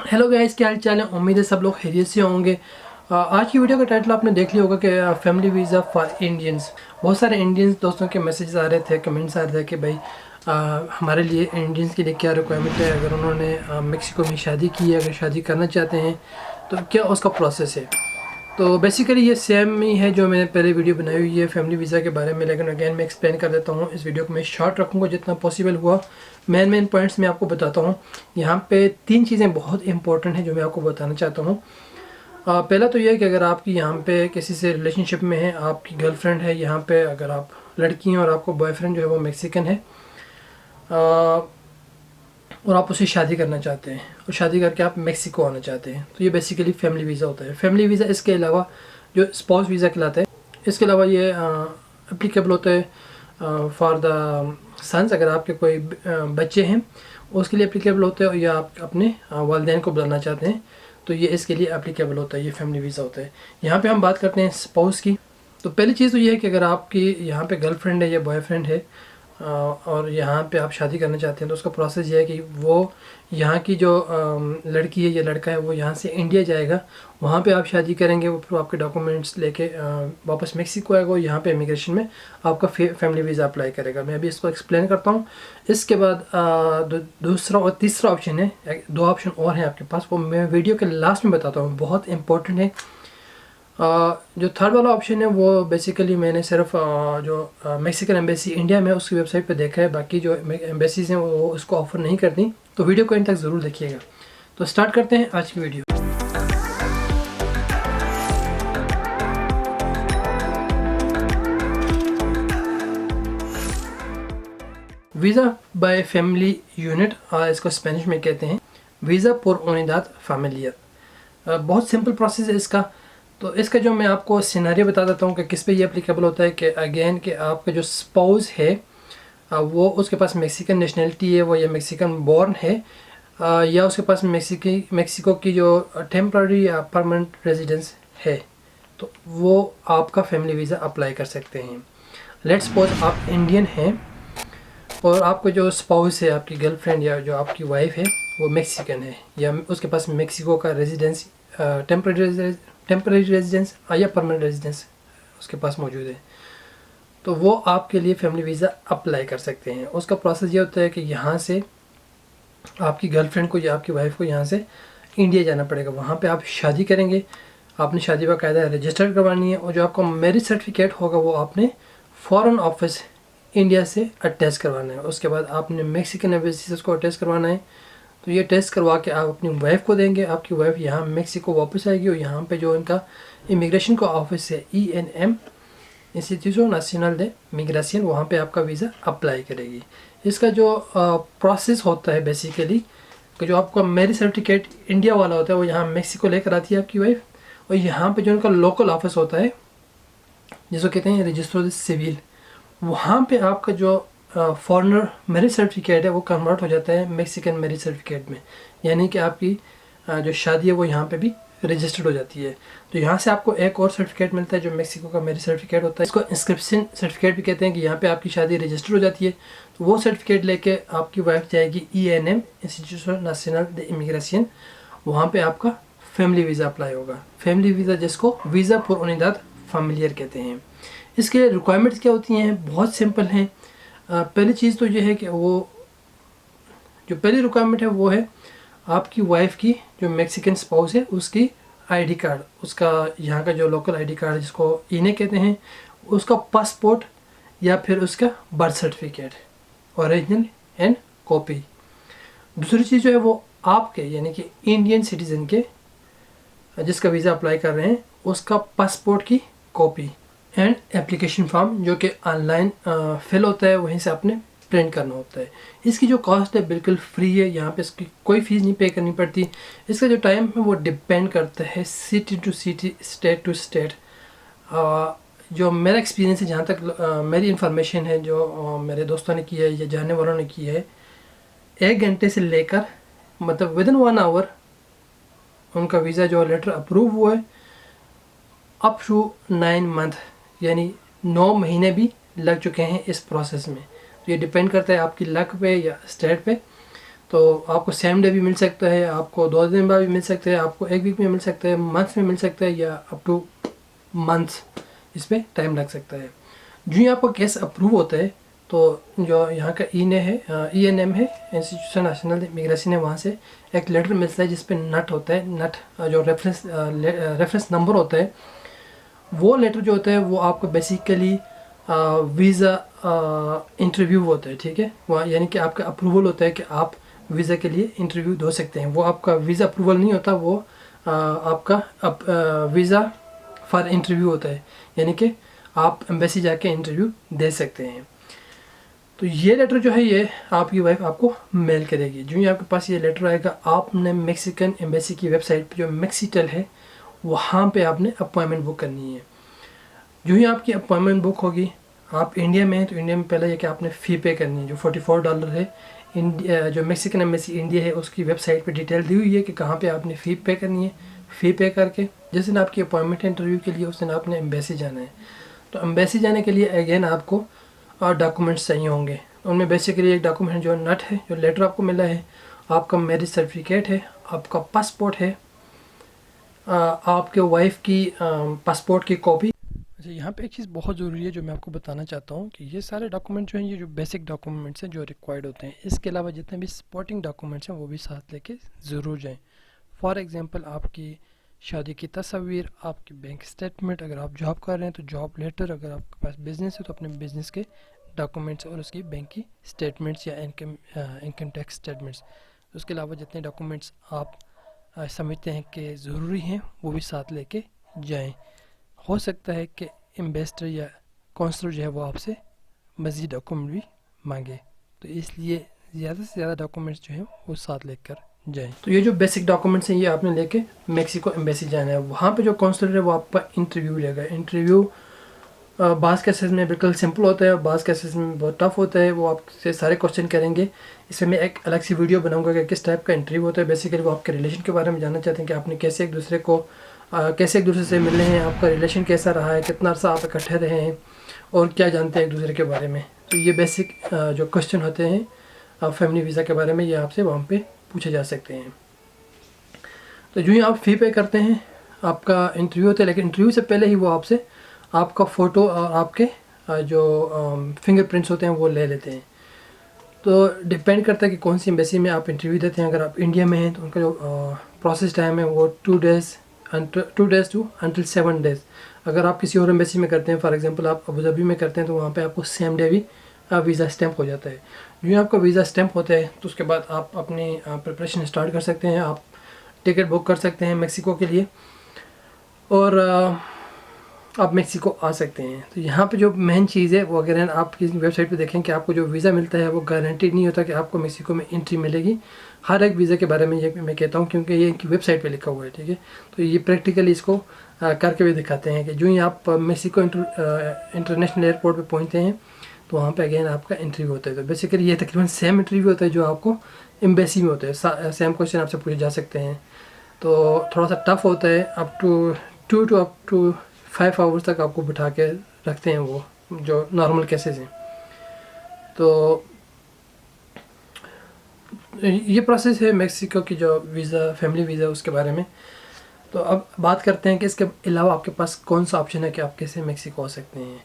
Hello guys, क्या हाल चाल है। उम्मीद है सब लोग खैरियत से होंगे। आज की वीडियो का टाइटल आपने देख लिया होगा कि फैमिली वीज़ा फॉर इंडियंस। बहुत सारे इंडियंस दोस्तों के मैसेजेस आ रहे थे, कमेंट्स आ रहे थे कि भाई हमारे लिए इंडियंस के लिए क्या रिक्वायरमेंट है, अगर उन्होंने मेक्सिको में शादी की है, अगर शादी करना चाहते हैं तो क्या उसका प्रोसेस है। तो बेसिकली ये सेम ही है जो मैंने पहले वीडियो बनाई हुई है फैमिली वीज़ा के बारे में, लेकिन अगेन मैं एक्सप्लेन कर देता हूँ। इस वीडियो को मैं शॉर्ट रखूँगा जितना पॉसिबल हुआ। मेन पॉइंट्स मैं आपको बताता हूँ। यहाँ पे 3 चीज़ें बहुत इंपॉर्टेंट हैं जो मैं आपको बताना चाहता हूँ। पहला तो ये है कि अगर आपकी यहाँ पे किसी से रिलेशनशिप में है, आपकी गर्लफ्रेंड है यहाँ पे, अगर आप लड़की हैं और आपको बॉयफ्रेंड जो है वो मैक्सिकन है, और आप उससे शादी करना चाहते हैं और शादी करके आप मेक्सिको आना चाहते हैं, तो ये बेसिकली फैमिली वीज़ा होता है। फैमिली वीज़ा इसके अलावा जो स्पाउस वीज़ा कहलाता है, इसके अलावा ये एप्लीकेबल होता है फॉर द सन्स। अगर आपके कोई बच्चे हैं उसके लिए एप्लीकेबल होता है, या आप अपने वालिदैन को बुलाना चाहते हैं तो ये इसके लिए एप्लीकेबल होता है, ये फैमिली वीज़ा होता है। यहाँ पे हम बात करते हैं स्पाउस की। तो पहली चीज़ तो ये है कि अगर आपकी यहाँ पे गर्लफ्रेंड है या बॉयफ्रेंड है और यहाँ पे आप शादी करना चाहते हैं, तो उसका प्रोसेस ये है कि वो यहाँ की जो लड़की है या लड़का है वो यहाँ से इंडिया जाएगा, वहाँ पे आप शादी करेंगे, वो फिर आपके डॉक्यूमेंट्स लेके वापस मेक्सिको आएगा, वो यहाँ पे इमिग्रेशन में आपका फैमिली वीज़ा अप्लाई करेगा। मैं अभी इसको एक्सप्लेन करता हूँ। इसके बाद दूसरा और तीसरा ऑप्शन है, 2 ऑप्शन और हैं आपके पास, वो मैं वीडियो के लास्ट में बताता हूँ, बहुत इंपॉर्टेंट है। जो थर्ड वाला ऑप्शन है वो बेसिकली मैंने सिर्फ जो मैक्सिकन एम्बेसी इंडिया में उसकी वेबसाइट पे देखा है, बाकी जो एम्बेसीज हैं वो उसको ऑफ़र नहीं करती। तो वीडियो को इन तक ज़रूर देखिएगा। तो स्टार्ट करते हैं आज की video. Visa by family unit, इसको स्पेनिश में कहते हैं वीज़ा por unidad familiar। बहुत सिंपल प्रोसेस है इसका। तो इसका जो मैं आपको सिनेरियो बता देता हूँ कि किस पे ये एप्लीकेबल होता है, कि अगेन कि आपका जो स्पाउस है वो उसके पास मैक्सिकन नेशनलिटी है, वो या मैक्सिकन बॉर्न है, या उसके पास मैक्सिको की जो टेम्पररी या परमानेंट रेजिडेंस है, तो वो आपका फैमिली वीज़ा अप्लाई कर सकते हैं। लेट्स सपोज आप इंडियन हैं और आपका जो स्पाउस है, आपकी गर्लफ्रेंड या जो आपकी वाइफ है वो मैक्सिकन है, या उसके पास मैक्सिको का रेजिडेंस, टेम्पररी रेजिडेंस या परमानेंट रेजिडेंस उसके पास मौजूद है, तो वो आपके लिए फैमिली वीज़ा अप्लाई कर सकते हैं। उसका प्रोसेस ये होता है कि यहाँ से आपकी गर्लफ्रेंड को या आपकी वाइफ को यहाँ से इंडिया जाना पड़ेगा, वहाँ पे आप शादी करेंगे, आपने शादी बाकायदा रजिस्टर करवानी है, और जो आपका मैरिज सर्टिफिकेट होगा वो आपने फॉरेन ऑफिस इंडिया से अटैच करवाना है। उसके बाद आपने मैक्सिकन एम्बेसी से उसको अटैच करवाना है। तो ये टेस्ट करवा के आप अपनी वाइफ को देंगे, आपकी वाइफ यहाँ मेक्सिको वापस आएगी और यहाँ पे जो इनका इमिग्रेशन का ऑफिस है ENM, इंस्टीट्यूशन नेशनल दे मिग्रेशन, वहाँ पे आपका वीज़ा अप्लाई करेगी। इसका जो प्रोसेस होता है बेसिकली, जो आपका मैरिज सर्टिफिकेट इंडिया वाला होता है वो यहाँ मेक्सिको लेकर आती है आपकी वाइफ, और यहाँ पे जो उनका लोकल ऑफिस होता है जिसको कहते हैं रजिस्टर सिविल, वहाँ पे आपका जो फॉरेनर मैरिज सर्टिफिकेट है वो कन्वर्ट हो जाता है मैक्सिकन मैरिज सर्टिफिकेट में, यानी कि आपकी जो शादी है वो यहाँ पे भी रजिस्टर्ड हो जाती है। तो यहाँ से आपको एक और सर्टिफिकेट मिलता है जो मैक्सिको का मैरिज सर्टिफिकेट होता है, इसको इंस्क्रिप्शन सर्टिफिकेट भी कहते हैं, कि यहाँ पे आपकी शादी रजिस्टर हो जाती है। तो वो सर्टिफिकेट लेके आपकी वाइफ जाएगी ENM, इंस्टीट्यूशन नेशनल दे इमिग्रेशन, वहाँ पे आपका फैमिली वीज़ा अप्लाई होगा। फैमिली वीज़ा जिसको वीज़ा por unidad familiar कहते हैं। इसके रिक्वायरमेंट्स क्या होती हैं, बहुत सिंपल हैं। पहली चीज़ तो ये है कि वो जो पहली रिक्वायरमेंट है वो है आपकी वाइफ की जो मैक्सिकन स्पाउस है उसकी ID कार्ड, उसका यहाँ का जो लोकल ID कार्ड जिसको INE कहते हैं, उसका पासपोर्ट या फिर उसका birth certificate original and copy. दूसरी चीज़ जो है वो आपके यानी कि इंडियन सिटीज़न के जिसका वीज़ा अप्लाई कर रहे हैं उसका पासपोर्ट की कॉपी एंड एप्लीकेशन फॉर्म, जो कि ऑनलाइन फिल होता है, वहीं से आपने प्रिंट करना होता है। इसकी जो कॉस्ट है बिल्कुल फ्री है, यहाँ पे इसकी कोई फ़ीस नहीं पे करनी पड़ती। इसका जो टाइम है वो डिपेंड करता है city to city, state to state. जो मेरा एक्सपीरियंस है, जहाँ तक मेरी इन्फॉर्मेशन है, जो मेरे दोस्तों ने की है या जानने वालों ने की है, 1 घंटे से लेकर मतलब विदिन 1 आवर उनका वीज़ा जो लेटर अप्रूव हुआ है, अप टू 9 मंथ यानी 9 महीने भी लग चुके हैं इस प्रोसेस में। तो ये डिपेंड करता है आपकी लक पे या स्टेट पे। तो आपको सेम डे भी मिल सकता है, आपको 2 दिन बाद भी मिल सकता है, आपको 1 वीक में मिल सकता है, मंथ्स में मिल सकता है, या अप टू मंथ्स इसमें टाइम लग सकता है। जो ही आपका केस अप्रूव होता है तो जो यहाँ का ENM है, इंस्टीट्यूशन नेशनल इमिग्रेशन है, वहाँ से एक लेटर मिलता है जिस पे नट होता है, नट जो रेफरेंस नंबर होता है। वो लेटर जो होता है वो आपको बेसिकली वीज़ा इंटरव्यू होता है, ठीक है। वहाँ यानी कि आपका अप्रूवल होता है कि आप वीज़ा के लिए इंटरव्यू दे सकते हैं। वो आपका वीज़ा अप्रूवल नहीं होता, वो आपका वीज़ा फॉर इंटरव्यू होता है, यानी कि आप एम्बेसी जाके इंटरव्यू दे सकते हैं। तो ये लेटर जो है ये आपकी वाइफ आपको मेल करेगी। जो ही आपके पास ये लेटर आएगा, आपने मेक्सिकन एम्बेसी की वेबसाइट पे जो मेक्सीटेल है वहाँ पे आपने अपॉइंटमेंट बुक करनी है। जो ही आपकी अपॉइंटमेंट बुक होगी, आप इंडिया में हैं तो इंडिया में पहले ये कि आपने फ़ी पे करनी है जो $44 है। इंडिया जो मेक्सिकन एम्बेसी इंडिया है उसकी वेबसाइट पे डिटेल दी हुई है कि कहाँ पे आपने फ़ी पे करनी है। फ़ी पे करके जिस दिन आपकी अपॉइंटमेंट है इंटरव्यू के लिए, उस दिन आपने एम्बेसी जाना है। तो एम्बेसी जाने के लिए अगेन आपको डॉक्यूमेंट्स चाहिए होंगे। उनमें बेसिकली एक डॉक्यूमेंट जो नट है, जो लेटर आपको मिला है, आपका मैरिज सर्टिफिकेट है, आपका पासपोर्ट है, आपके वाइफ की पासपोर्ट की कॉपी। अच्छा, यहाँ पे एक चीज़ बहुत ज़रूरी है जो मैं आपको बताना चाहता हूँ कि ये सारे डॉक्यूमेंट जो हैं, ये जो बेसिक डॉक्यूमेंट्स हैं जो रिक्वायर्ड होते हैं। इसके अलावा जितने भी सपोर्टिंग डॉक्यूमेंट्स हैं वो भी साथ लेके ज़रूर जाएं। फॉर एग्जांपल आपकी शादी की तस्वीर, आपकी बैंक स्टेटमेंट, अगर आप जॉब कर रहे हैं तो जॉब लेटर, अगर आपके पास बिज़नेस है तो अपने बिज़नेस के डॉक्यूमेंट्स और उसकी बैंक की स्टेटमेंट्स या इनकम टैक्स स्टेटमेंट्स। उसके अलावा जितने डॉक्यूमेंट्स आप समझते हैं कि ज़रूरी हैं वो भी साथ लेके जाएं। हो सकता है कि इन्वेस्टर या कौंसलर जो है वो आपसे मज़ीद डॉक्यूमेंट भी मांगे, तो इसलिए ज़्यादा से ज़्यादा डॉक्यूमेंट्स जो हैं वो साथ लेकर जाएं। तो ये जो बेसिक डॉक्यूमेंट्स हैं ये आपने लेके मेक्सिको एम्बेसी जाना है। वहाँ पे जो कौंसलर है वो आपका इंटरव्यू लेगा। इंटरव्यू बाज़ केसेस में बिल्कुल सिंपल होता है और बाज़ केसेस में बहुत टफ होता है। वो आपसे सारे क्वेश्चन करेंगे। इसमें मैं एक अलग सी वीडियो बनाऊंगा कि किस टाइप का इंटरव्यू होता है। बेसिकली वो आपके रिलेशन के बारे में जानना चाहते हैं कि आपने कैसे एक दूसरे से मिले हैं, आपका रिलेशन कैसा रहा है, कितना अर्सा आप इकट्ठे रहे हैं और क्या जानते हैं एक दूसरे के बारे में। तो ये बेसिक जो क्वेश्चन होते हैं फैमिली वीज़ा के बारे में, ये आपसे वहाँ पर पूछे जा सकते हैं। तो जो ही आप फ़ी पे करते हैं आपका इंटरव्यू होता है, लेकिन इंटरव्यू से पहले ही वो आपसे आपका फ़ोटो और आपके जो फिंगरप्रिंट्स होते हैं वो ले लेते हैं। तो डिपेंड करता है कि कौन सी एम्बेसी में आप इंटरव्यू देते हैं। अगर आप इंडिया में हैं तो उनका जो प्रोसेस टाइम है वो 2 डेज़ टू अंटिल 7 डेज़। अगर आप किसी और एम्बेसी में करते हैं, फॉर एग्जांपल आप अबू धाबी में करते हैं, तो वहाँ पे आपको सेम डे भी वीज़ा स्टैम्प हो जाता है। जो आपका वीज़ा स्टैम्प होता है तो उसके बाद आप अपनी प्रिपरेशन स्टार्ट कर सकते हैं। आप टिकट बुक कर सकते हैं मेक्सिको के लिए और आप मेक्सिको आ सकते हैं। तो यहाँ पे जो मेन चीज़ है वो, अगर आप किसी वेबसाइट पे देखें कि आपको जो वीज़ा मिलता है वो गारंटीड नहीं होता कि आपको मेक्सिको में एंट्री मिलेगी। हर एक वीज़ा के बारे में ये मैं कहता हूँ क्योंकि ये इनकी वेबसाइट पे लिखा हुआ है, ठीक है। तो ये प्रैक्टिकली इसको करके भी दिखाते हैं कि जो ही आप मेक्सिको इंटरनेशनल एयरपोर्ट पर पहुँचते हैं तो वहाँ पर अगेन आपका इंटरव्यू होता है। तो बेसिकली ये तकरीबन सेम इंटरव्यू होता है जो आपको एम्बेसी में होता है। सेम क्वेश्चन आपसे पूछे जा सकते हैं। तो थोड़ा सा टफ होता है। अप टू 5 आवर्स तक आपको बिठा के रखते हैं वो जो नॉर्मल केसेस हैं। तो ये प्रोसेस है मेक्सिको की जो वीज़ा, फैमिली वीज़ा, उसके बारे में। तो अब बात करते हैं कि इसके अलावा आपके पास कौन सा ऑप्शन है कि आप कैसे मेक्सिको आ सकते हैं।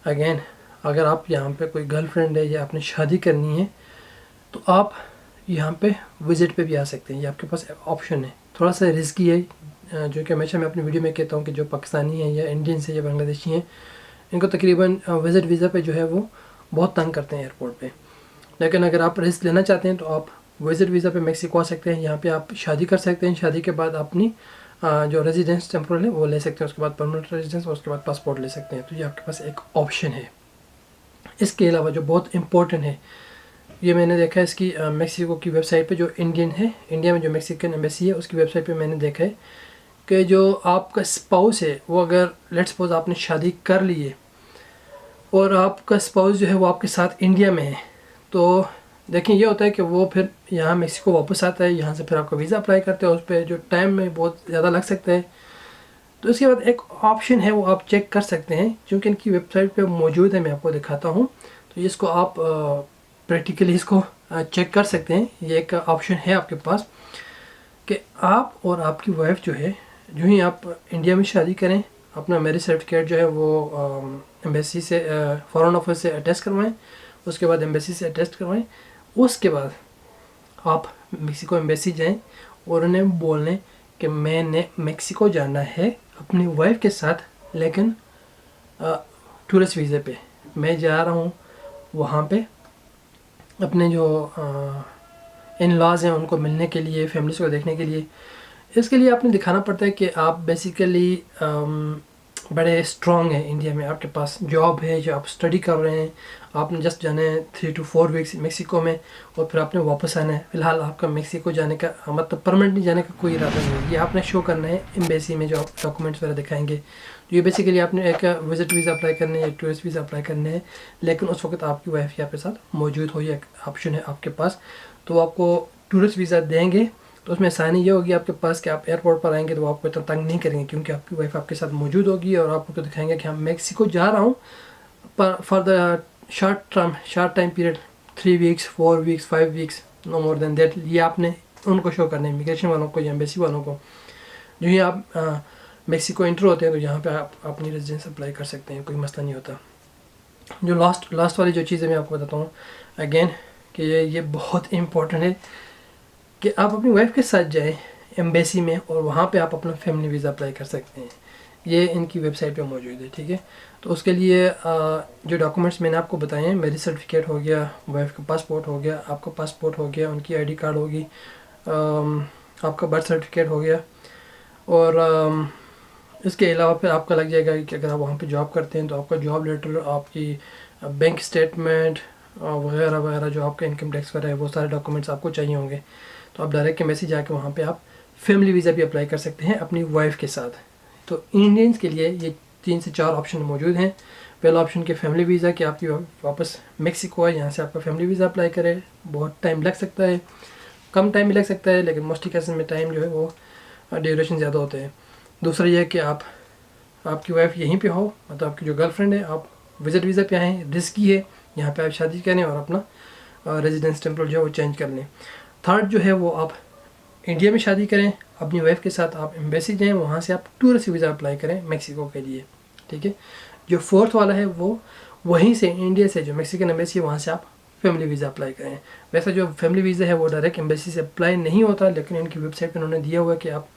अगेन, अगर आप यहाँ पे कोई गर्लफ्रेंड है या आपने शादी करनी है तो आप यहाँ पे विज़िट पे भी आ सकते हैं। ये आपके पास ऑप्शन है। थोड़ा सा रिस्की है, जो कि हमेशा मैं अपनी वीडियो में कहता हूँ कि जो पाकिस्तानी हैं या इंडियंस हैं या बांग्लादेशी हैं, इनको तकरीबन विज़िट वीज़ा पे जो है वो बहुत तंग करते हैं एयरपोर्ट पे। लेकिन अगर आप रिस्क लेना चाहते हैं तो आप विज़िट वीज़ा पे मेक्सिको आ सकते हैं। यहाँ पे आप शादी कर सकते हैं। शादी के बाद अपनी जो रेजिडेंस टेम्पोरल है वो ले सकते हैं, उसके बाद परमानेंट रेजिडेंस और उसके बाद पासपोर्ट ले सकते हैं। तो ये आपके पास एक ऑप्शन है। इसके अलावा जो बहुत इम्पोर्टेंट है, ये मैंने देखा है इसकी मेक्सिको की वेबसाइट पे, जो इंडियन है, इंडिया में जो मेक्सिकन एम्बेसी है उसकी वेबसाइट पे मैंने देखा है कि जो आपका स्पाउस है वो, अगर लेट्स सपोज आपने शादी कर ली है और आपका स्पाउस जो है वो आपके साथ इंडिया में है, तो देखें ये होता है कि वो फिर यहाँ मेक्सिको वापस आता है। यहाँ से फिर आपका वीज़ा अप्लाई करते हैं, उस पर जो टाइम में बहुत ज़्यादा लग सकता है। तो इसके बाद एक ऑप्शन है वो आप चेक कर सकते हैं, क्योंकि इनकी वेबसाइट पे मौजूद है, मैं आपको दिखाता हूँ। तो इसको आप प्रैक्टिकली इसको चेक कर सकते हैं। ये एक ऑप्शन है आपके पास कि आप और आपकी वाइफ जो है, जो ही आप इंडिया में शादी करें, अपना मैरिज सर्टिफिकेट जो है वो एम्बेसी से, फॉरेन ऑफिस से अटेस्ट करवाएं, उसके बाद एम्बेसी से अटेस्ट करवाएं, उसके बाद आप मेक्सिको एम्बेसी जाएं और उन्हें बोलें कि मैंने मेक्सिको जाना है अपनी वाइफ के साथ, लेकिन टूरिस्ट वीज़े पे मैं जा रहा हूँ वहाँ पे अपने जो इन लॉज हैं उनको मिलने के लिए, फैमिलीज़ को देखने के लिए। इसके लिए आपने दिखाना पड़ता है कि आप बेसिकली बड़े स्ट्रॉन्ग हैं इंडिया में, आपके पास जॉब है, जो आप स्टडी कर रहे हैं, आपने जस्ट जाना है 3 to 4 वीक्स मेक्सिको में और फिर आपने वापस आना है। फ़िलहाल आपका मेक्सिको जाने का मतलब परमानेंटली जाने का कोई इरादा नहीं है। ये आपने शो करना है एम्बेसी में, जो आप डॉक्यूमेंट्स वगैरह दिखाएंगे। तो ये बेसिकली आपने एक विजिट वीज़ा अप्लाई करने है, एक टूरिस्ट वीज़ा अप्लाई करने हैं, लेकिन उस वक्त आपकी वाइफ यहाँ पे साथ मौजूद हो, ये ऑप्शन है आपके पास। तो आपको टूरिस्ट वीज़ा देंगे तो उसमें आसानी ये होगी आपके पास कि आप एयरपोर्ट पर आएंगे तो वो आपको इतना तंग नहीं करेंगे, क्योंकि आपकी वाइफ आपके साथ मौजूद होगी और आप उनको दिखाएंगे कि हम मेक्सिको जा रहा हूँ पर for the short time period, 3 weeks 4 weeks 5 weeks, no more than that. ये आपने उनको शो करना है, इमिग्रेशन वालों को या एम्बेसी वालों को। जो ही आप मेक्सिको एंटर होते हैं तो यहाँ पे आप अपनी रेजिडेंस अप्लाई कर सकते हैं, कोई मसला नहीं होता। जो लास्ट वाली जो चीज़ें मैं आपको बताता हूँ अगेन कि ये बहुत इम्पोर्टेंट है कि आप अपनी वाइफ के साथ जाएं एम्बेसी में और वहाँ पे आप अपना फैमिली वीज़ा अप्लाई कर सकते हैं। ये इनकी वेबसाइट पे मौजूद है, ठीक है। तो उसके लिए जो डॉक्यूमेंट्स मैंने आपको बताए हैं, मैरिज सर्टिफिकेट हो गया, वाइफ का पासपोर्ट हो गया, आपका पासपोर्ट हो गया, उनकी आईडी कार्ड होगी, आपका बर्थ सर्टिफिकेट हो गया, और इसके अलावा फिर आपका लग जाएगा कि अगर आप वहाँ पे जॉब करते हैं तो आपका जॉब लेटर, आपकी बैंक स्टेटमेंट वगैरह वगैरह, जो आपका इनकम टैक्स वगैरह है, वो सारे डॉक्यूमेंट्स आपको चाहिए होंगे। तो आप डायरेक्ट एम्बेसी जाके वहाँ पे आप फैमिली वीज़ा भी अप्लाई कर सकते हैं अपनी वाइफ के साथ। तो इंडियंस के लिए ये 3 से 4 ऑप्शन मौजूद हैं। पहला ऑप्शन के फैमिली वीज़ा कि आपकी वापस मेक्सिको है, यहाँ से आपका फैमिली वीज़ा अप्लाई करें। बहुत टाइम लग सकता है, कम टाइम भी लग सकता है, लेकिन मोस्टली केसेस में टाइम जो है वो ड्यूरेशन ज़्यादा होते हैं। दूसरा ये है कि आपकी वाइफ यहीं पे हो, मतलब आपकी जो गर्लफ्रेंड है, आप विजिट वीज़ा पे आए हैं, रिस्की है, यहाँ पे आप शादी करें और अपना रेजिडेंस टेम्पल जो है वो चेंज कर लें। थर्ड जो है वो आप इंडिया में शादी करें अपनी वाइफ के साथ, आप एम्बेसी जाएँ, वहाँ से आप टूरिस्ट वीज़ा अप्लाई करें मेक्सिको के लिए, ठीक है। जो फोर्थ वाला है वो वहीं से इंडिया से जो मेक्सिकन एम्बेसी है वहाँ से आप फैमिली वीज़ा अप्लाई करें। वैसे जो फैमिली वीज़ा है वो डायरेक्ट एम्बेसी से अप्लाई नहीं होता, लेकिन इनकी वेबसाइट पर उन्होंने दिया हुआ है कि आप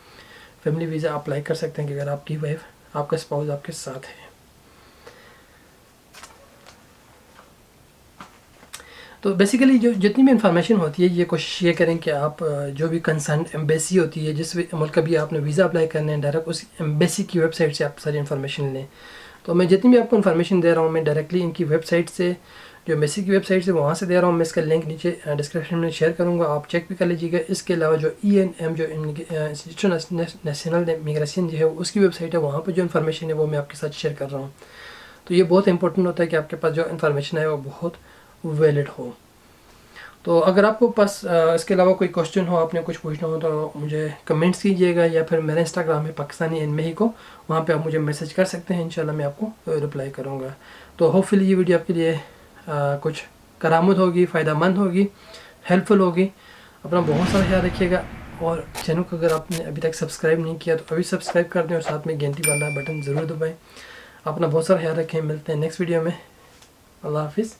फैमिली वीज़ा अप्लाई कर सकते हैं कि अगर आपकी वाइफ, आपका स्पाउस आपके साथ है। तो बेसिकली जो जितनी भी इन्फॉर्मेशन होती है, ये कोशिश ये करें कि आप जो भी कंसर्न एम्बेसी होती है, जिस मुल्क का भी आपने वीज़ा अप्लाई करना है, डायरेक्ट उस एम्बेसी की वेबसाइट से आप सारी इन्फॉर्मेशन लें। तो मैं जितनी भी आपको इन्फॉर्मेशन दे रहा हूँ, मैं डायरेक्टली इनकी वेबसाइट से, जो एम्बेसी की वेबसाइट से वहाँ से दे रहा हूँ। मैं इसका लिंक नीचे डिस्क्रिप्शन में शेयर करूँगा, आप चेक भी कर लीजिएगा। इसके अलावा जो ENM जो इंस्टीट्यूट नेशनल इमिग्रेशन जो है उसकी वेबसाइट है, वहाँ पर जो इन्फॉर्मेशन है वो मैं आपके साथ शेयर कर रहा हूँ। तो ये बहुत इंपॉर्टेंट होता है कि आपके पास जो इन्फॉर्मेशन है वो बहुत वैलिड हो। तो अगर आपको पास इसके अलावा कोई क्वेश्चन हो, आपने कुछ पूछना हो, तो मुझे कमेंट्स कीजिएगा, या फिर मेरा इंस्टाग्राम है पाकिस्तानी इन मेहिको, वहाँ पे आप मुझे मैसेज कर सकते हैं, इंशाल्लाह मैं आपको रिप्लाई करूँगा। तो होपफुली ये वीडियो आपके लिए कुछ करामत होगी, फ़ायदेमंद होगी, हेल्पफुल होगी। अपना बहुत सारा ख्याल रखिएगा, और चैनल को अगर आपने अभी तक सब्सक्राइब नहीं किया तो अभी सब्सक्राइब कर दें और साथ में घंटी वाला बटन ज़रूर दबाएँ। अपना बहुत सारा ख्याल रखें, मिलते हैं नेक्स्ट वीडियो में। अल्लाह हाफिज़।